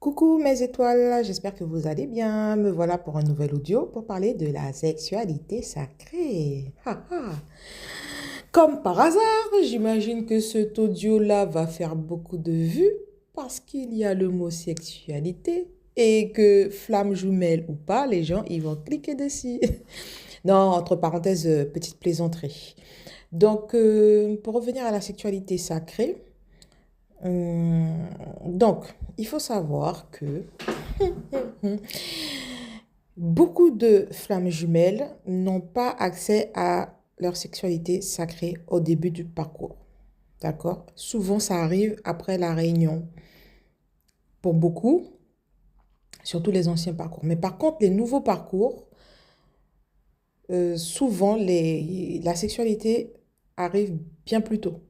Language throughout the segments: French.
Coucou mes étoiles, j'espère que vous allez bien. Me voilà pour un nouvel audio pour parler de la sexualité sacrée. Ha, ha. Comme par hasard, j'imagine que cet audio-là va faire beaucoup de vues parce qu'il y a le mot sexualité et que flamme jumelle ou pas, les gens ils vont cliquer dessus. Non, entre parenthèses, petite plaisanterie. Donc, pour revenir à la sexualité sacrée, hum, donc, il faut savoir que beaucoup de flammes jumelles n'ont pas accès à leur sexualité sacrée au début du parcours. D'accord? Souvent, ça arrive après la réunion. Pour beaucoup, surtout les anciens parcours. Mais par contre, les nouveaux parcours, souvent, la sexualité arrive bien plus tôt.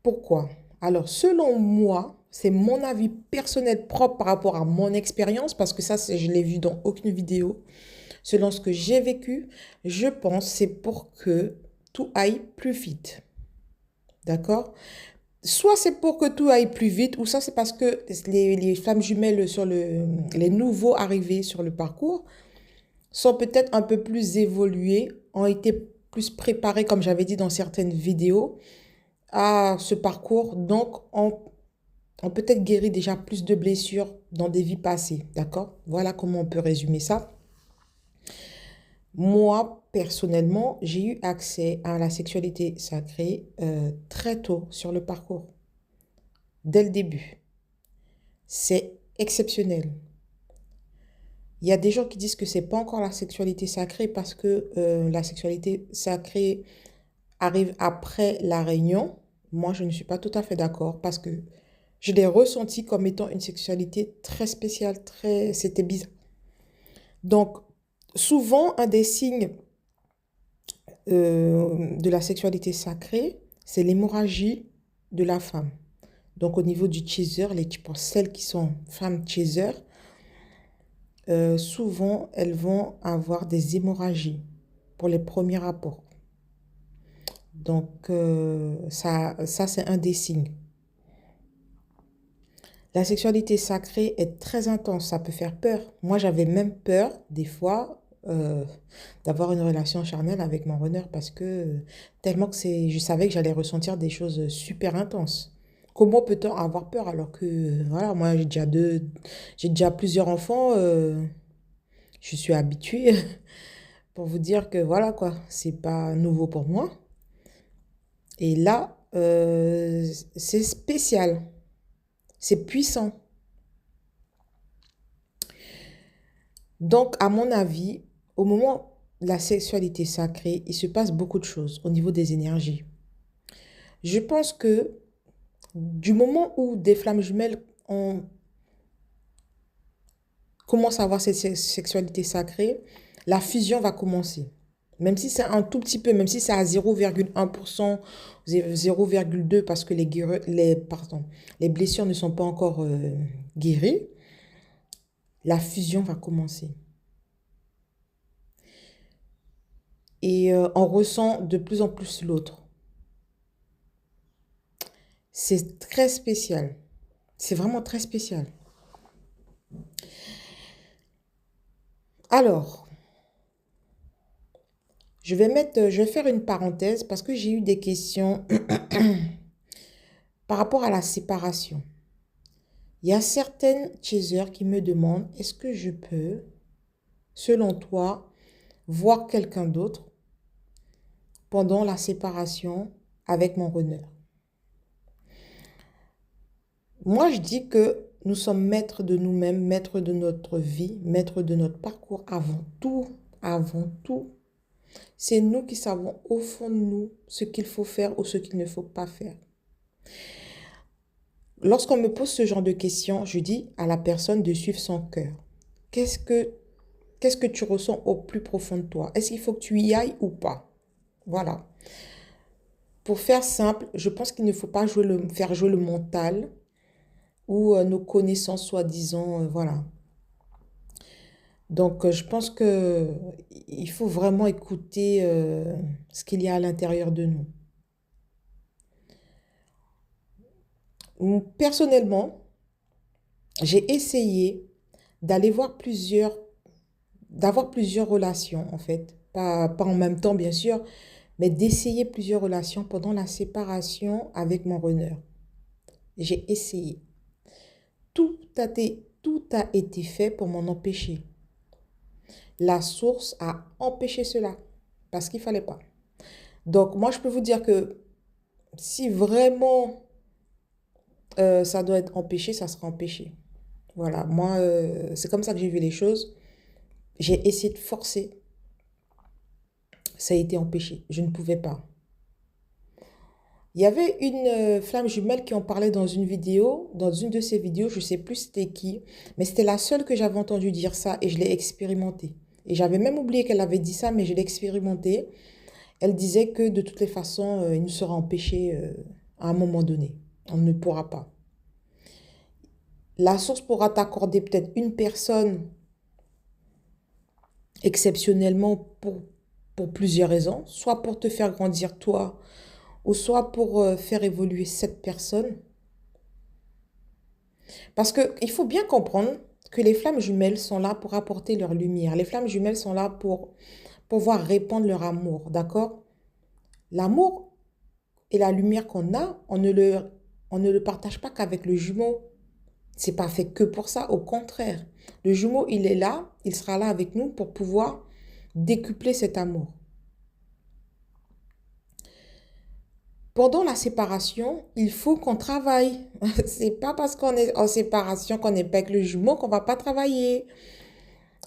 Pourquoi? Alors, selon moi, c'est mon avis personnel propre par rapport à mon expérience, parce que ça, je l'ai vu dans aucune vidéo. Selon ce que j'ai vécu, je pense c'est pour que tout aille plus vite. D'accord? Soit c'est pour que tout aille plus vite, ou ça c'est parce que les flammes jumelles les nouveaux arrivés sur le parcours sont peut-être un peu plus évolués, ont été plus préparés, comme j'avais dit dans certaines vidéos, à ce parcours, donc ont peut-être guéri déjà plus de blessures dans des vies passées. D'accord? Voilà comment on peut résumer ça. Moi, personnellement, j'ai eu accès à la sexualité sacrée très tôt sur le parcours, dès le début. C'est exceptionnel. Il y a des gens qui disent que c'est pas encore la sexualité sacrée parce que la sexualité sacrée arrive après la réunion. Moi, je ne suis pas tout à fait d'accord parce que je l'ai ressenti comme étant une sexualité très spéciale, très... C'était bizarre. Donc, souvent, un des signes de la sexualité sacrée, c'est l'hémorragie de la femme. Donc au niveau du chaser, pour celles qui sont femmes chaser, souvent elles vont avoir des hémorragies pour les premiers rapports. Donc ça c'est un des signes. La sexualité sacrée est très intense, ça peut faire peur. Moi j'avais même peur des fois d'avoir une relation charnelle avec mon runner parce que tellement que je savais que j'allais ressentir des choses super intenses. Comment peut-on avoir peur alors que, voilà, moi j'ai déjà plusieurs enfants, je suis habituée pour vous dire que voilà quoi, c'est pas nouveau pour moi. Et là, c'est spécial, c'est puissant. Donc, à mon avis, au moment de la sexualité sacrée, il se passe beaucoup de choses au niveau des énergies. Je pense que du moment où des flammes jumelles commencent à avoir cette sexualité sacrée, la fusion va commencer. Même si c'est un tout petit peu, même si c'est à 0,1%, 0,2% parce que les blessures ne sont pas encore guéries, la fusion va commencer. Et on ressent de plus en plus l'autre. C'est très spécial. C'est vraiment très spécial. Alors, je vais faire une parenthèse parce que j'ai eu des questions par rapport à la séparation. Il y a certaines chasers qui me demandent, est-ce que je peux, selon toi, voir quelqu'un d'autre pendant la séparation avec mon runner? Moi, je dis que nous sommes maîtres de nous-mêmes, maîtres de notre vie, maîtres de notre parcours avant tout, avant tout. C'est nous qui savons au fond de nous ce qu'il faut faire ou ce qu'il ne faut pas faire. Lorsqu'on me pose ce genre de questions, je dis à la personne de suivre son cœur. Qu'est-ce que, qu'est-ce que tu ressens au plus profond de toi? Est-ce qu'il faut que tu y ailles ou pas? Voilà. Pour faire simple, je pense qu'il ne faut pas faire jouer le mental ou nos connaissances soi-disant, voilà. Donc, je pense que il faut vraiment écouter ce qu'il y a à l'intérieur de nous. Personnellement, J'ai essayé d'aller voir d'avoir plusieurs relations, en fait. Pas en même temps, bien sûr, mais d'essayer plusieurs relations pendant la séparation avec mon runner. J'ai essayé. Tout a été fait pour m'en empêcher. La source a empêché cela parce qu'il ne fallait pas. Donc, moi, je peux vous dire que si vraiment ça doit être empêché, ça sera empêché. Voilà, moi, c'est comme ça que j'ai vu les choses. J'ai essayé de forcer, ça a été empêché. Je ne pouvais pas. Il y avait une flamme jumelle qui en parlait dans une vidéo, dans une de ses vidéos, je ne sais plus c'était qui, mais c'était la seule que j'avais entendu dire ça et je l'ai expérimenté. Et j'avais même oublié qu'elle avait dit ça, mais je l'ai expérimenté. Elle disait que de toutes les façons, il nous sera empêché à un moment donné. On ne pourra pas. La source pourra t'accorder peut-être une personne exceptionnellement pour plusieurs raisons, soit pour te faire grandir toi, ou soit pour faire évoluer cette personne. Parce qu'il faut bien comprendre que les flammes jumelles sont là pour apporter leur lumière. Les flammes jumelles sont là pour pouvoir répandre leur amour, d'accord? L'amour et la lumière qu'on a, on ne le partage pas qu'avec le jumeau. C'est pas fait que pour ça, au contraire. Le jumeau, il est là, il sera là avec nous pour pouvoir décupler cet amour. Pendant la séparation, il faut qu'on travaille. C'est pas parce qu'on est en séparation qu'on n'est pas avec le jumeau qu'on va pas travailler.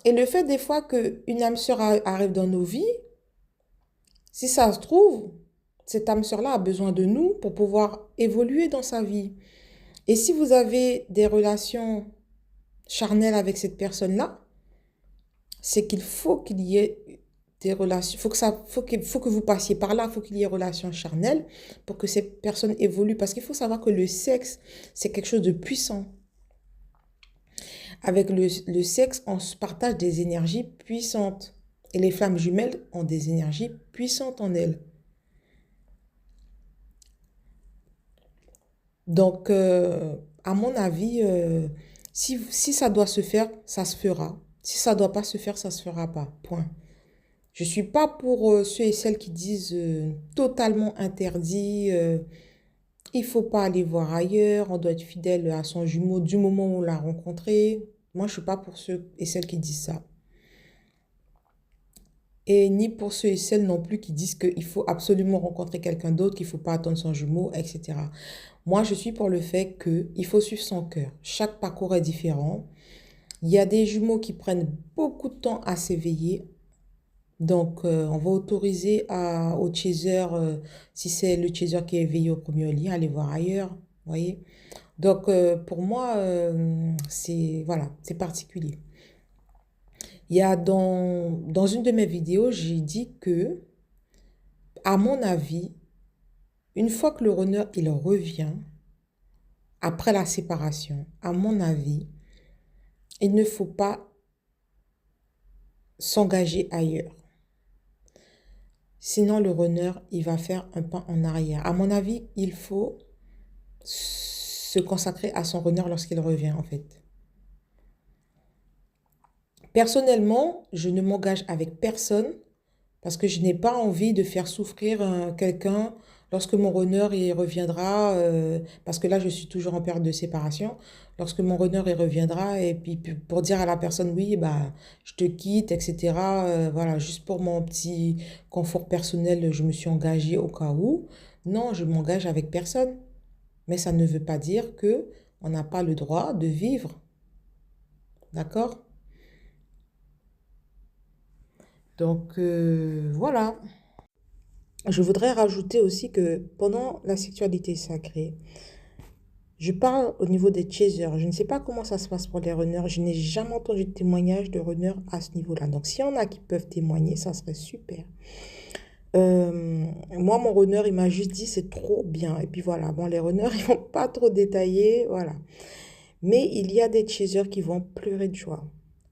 Et le fait des fois qu'une âme sœur arrive dans nos vies, si ça se trouve, cette âme sœur-là a besoin de nous pour pouvoir évoluer dans sa vie. Et si vous avez des relations charnelles avec cette personne-là, c'est qu'il y ait des relations, faut que vous passiez par là, il faut qu'il y ait relations charnelles pour que cette personne évolue. Parce qu'il faut savoir que le sexe, c'est quelque chose de puissant. Avec le sexe, on se partage des énergies puissantes. Et les flammes jumelles ont des énergies puissantes en elles. Donc, à mon avis, si ça doit se faire, ça se fera. Si ça ne doit pas se faire, ça ne se fera pas. Point. Je ne suis pas pour ceux et celles qui disent totalement interdit, il ne faut pas aller voir ailleurs, on doit être fidèle à son jumeau du moment où on l'a rencontré. Moi, je ne suis pas pour ceux et celles qui disent ça. Et ni pour ceux et celles non plus qui disent qu'il faut absolument rencontrer quelqu'un d'autre, qu'il ne faut pas attendre son jumeau, etc. Moi, je suis pour le fait qu'il faut suivre son cœur. Chaque parcours est différent. Il y a des jumeaux qui prennent beaucoup de temps à s'éveiller. Donc, on va autoriser au chaser, si c'est le chaser qui est éveillé au premier lit, à aller voir ailleurs. Voyez? Donc, pour moi, voilà, c'est particulier. Il y a dans une de mes vidéos, j'ai dit que, à mon avis, une fois que le runner, il revient, après la séparation, à mon avis, il ne faut pas s'engager ailleurs. Sinon, le runner, il va faire un pas en arrière. À mon avis, il faut se consacrer à son runner lorsqu'il revient, en fait. Personnellement, je ne m'engage avec personne parce que je n'ai pas envie de faire souffrir quelqu'un lorsque mon runner il reviendra, parce que là, je suis toujours en période de séparation. Lorsque mon runner il reviendra, et puis pour dire à la personne, oui, bah, je te quitte, etc. Voilà, juste pour mon petit confort personnel, je me suis engagée au cas où. Non, je m'engage avec personne. Mais ça ne veut pas dire que on n'a pas le droit de vivre. D'accord? Donc, voilà. Je voudrais rajouter aussi que pendant la sexualité sacrée, je parle au niveau des chasers. Je ne sais pas comment ça se passe pour les runners. Je n'ai jamais entendu de témoignage de runners à ce niveau-là. Donc, s'il y en a qui peuvent témoigner, ça serait super. Moi, mon runner, il m'a juste dit c'est trop bien. Et puis voilà, bon, les runners, ils vont pas trop détailler, voilà. Mais il y a des chasers qui vont pleurer de joie.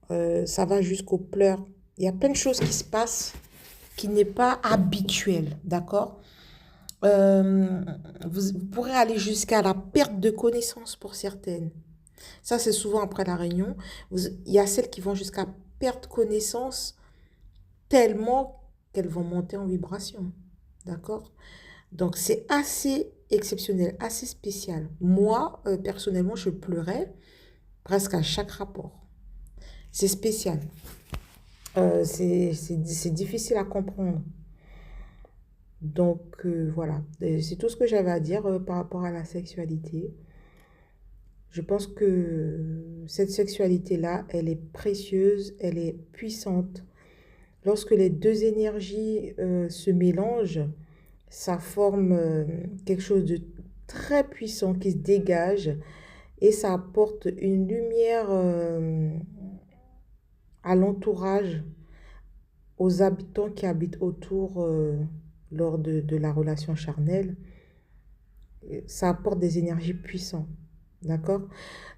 Ça va jusqu'aux pleurs. Il y a plein de choses qui se passent qui n'est pas habituel, d'accord? Vous pourrez aller jusqu'à la perte de connaissance pour certaines. Ça, c'est souvent après la réunion. Il y a celles qui vont jusqu'à perdre connaissance tellement qu'elles vont monter en vibration. D'accord? Donc, c'est assez exceptionnel, assez spécial. Moi, personnellement, je pleurais presque à chaque rapport. C'est spécial. C'est difficile à comprendre. Donc, voilà. C'est tout ce que j'avais à dire par rapport à la sexualité. Je pense que cette sexualité-là, elle est précieuse, elle est puissante. Lorsque les deux énergies se mélangent, ça forme quelque chose de très puissant qui se dégage et ça apporte une lumière à l'entourage, aux habitants qui habitent autour lors de la relation charnelle. Ça apporte des énergies puissantes. D'accord?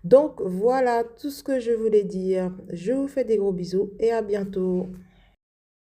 Donc voilà tout ce que je voulais dire. Je vous fais des gros bisous et à bientôt.